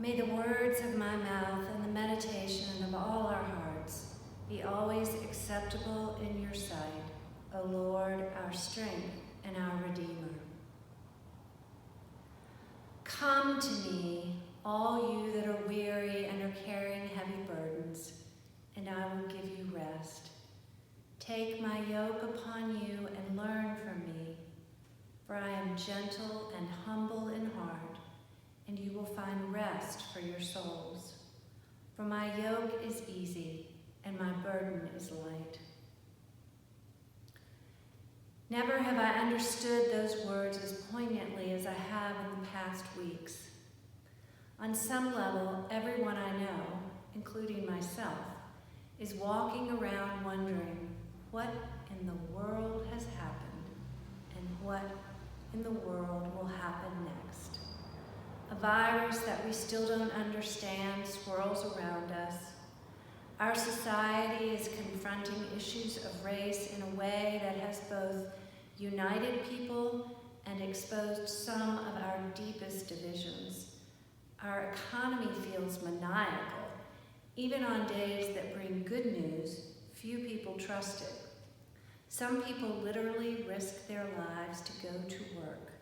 May the words of my mouth and the meditation of all our hearts be always acceptable in your sight, O Lord, our strength and our Redeemer. Come to me, all you that are weary and are carrying heavy burdens, and I will give you rest. Take my yoke upon you and learn from me, for I am gentle and humble in heart, and you will find rest for your souls. For my yoke is easy and my burden is light. Never have I understood those words as poignantly as I have in the past weeks. On some level, everyone I know, including myself, is walking around wondering what in the world has happened and what in the world will happen next. A virus that we still don't understand swirls around us. Our society is confronting issues of race in a way that has both united people and exposed some of our deepest divisions. Our economy feels maniacal. Even on days that bring good news, few people trust it. Some people literally risk their lives to go to work,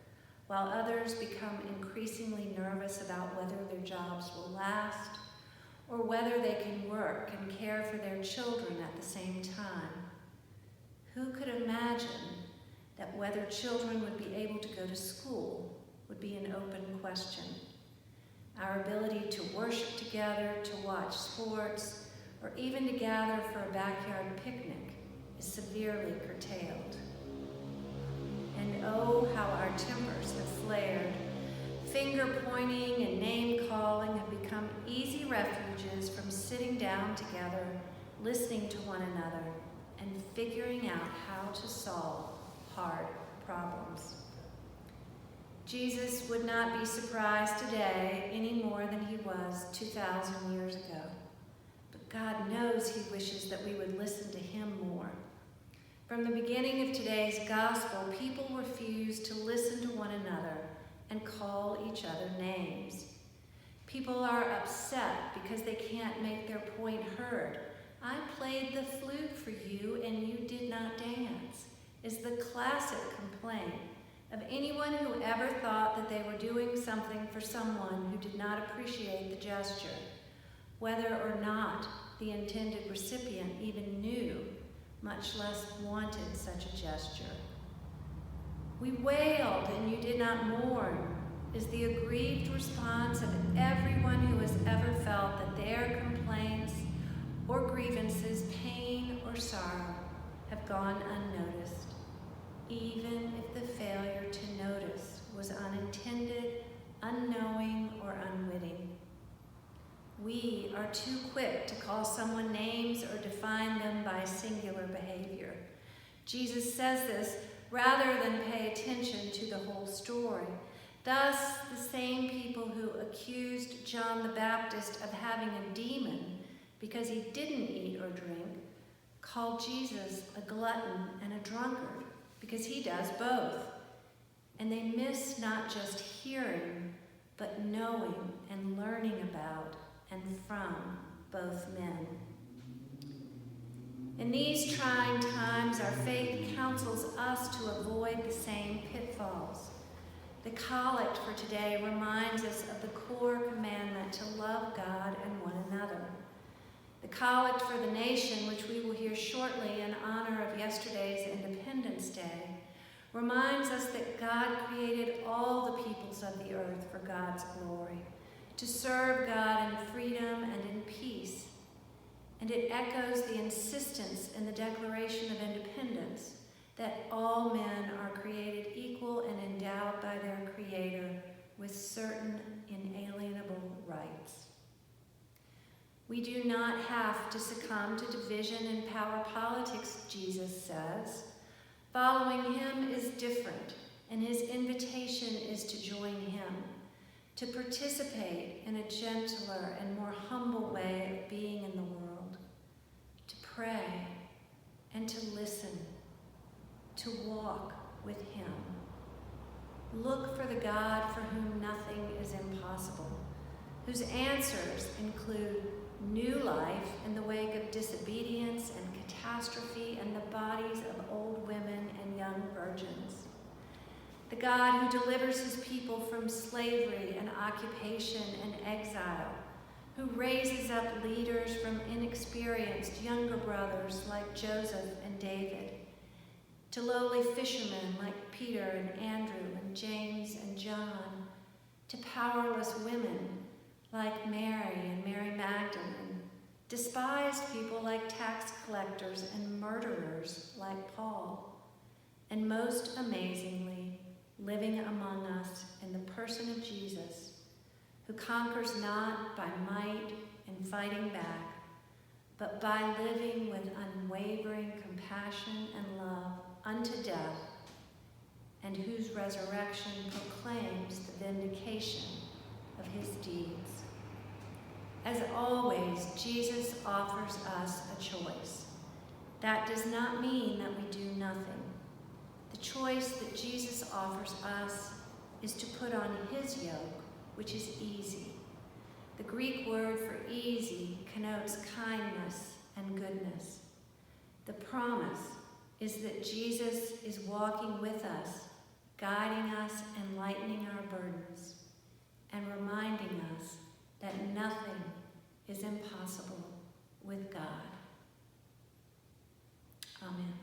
while others become increasingly nervous about whether their jobs will last or whether they can work and care for their children at the same time. Who could imagine that whether children would be able to go to school would be an open question? Our ability to worship together, to watch sports, or even to gather for a backyard picnic is severely curtailed. And oh, how our tempers have flared. Finger-pointing and name-calling have become easy refuges from sitting down together, listening to one another, and figuring out how to solve hard problems. Jesus would not be surprised today any more than he was 2,000 years ago. But God knows he wishes that we would listen to him more. From the beginning of today's gospel, people refuse to listen to one another and call each other names. People are upset because they can't make their point heard. I played the flute for you and you did not dance, is the classic complaint of anyone who ever thought that they were doing something for someone who did not appreciate the gesture, whether or not the intended recipient even knew, much less wanted such a gesture. We wailed and you did not mourn, is the aggrieved response of everyone who has ever felt that their complaints or grievances, pain or sorrow have gone unnoticed, even if the failure to notice was unintended, unknowing, or unwitting. We are too quick to call someone names or define them by singular behavior. Jesus says this rather than pay attention to the whole story. Thus, the same people who accused John the Baptist of having a demon because he didn't eat or drink called Jesus a glutton and a drunkard because he does both. And they miss not just hearing, but knowing and learning about and from both men. In these trying times, our faith counsels us to avoid the same pitfalls. The collect for today reminds us of the core commandment to love God and one another. The collect for the nation, which we will hear shortly in honor of yesterday's Independence Day, reminds us that God created all the peoples of the earth for God's glory, to serve God in freedom and in peace. And it echoes the insistence in the Declaration of Independence that all men are created equal and endowed by their Creator with certain inalienable rights. We do not have to succumb to division and power politics, Jesus says. Following him is different, and his invitation is to join him, to participate in a gentler and more humble way of being in the world, to pray and to listen, to walk with him. Look for the God for whom nothing is impossible, whose answers include new life in the wake of disobedience and catastrophe and the bodies of old women and young virgins. The God who delivers his people from slavery and occupation and exile, who raises up leaders from inexperienced younger brothers like Joseph and David, to lowly fishermen like Peter and Andrew and James and John, to powerless women like Mary and Mary Magdalene, despised people like tax collectors and murderers like Paul, and most amazingly, living among us in the person of Jesus, who conquers not by might and fighting back, but by living with unwavering compassion and love unto death, and whose resurrection proclaims the vindication of his deeds. As always, Jesus offers us a choice. That does not mean that we do nothing. The choice that Jesus offers us is to put on his yoke, which is easy. The Greek word for easy connotes kindness and goodness. The promise is that Jesus is walking with us, guiding us and lightening our burdens, and reminding us that nothing is impossible with God. Amen.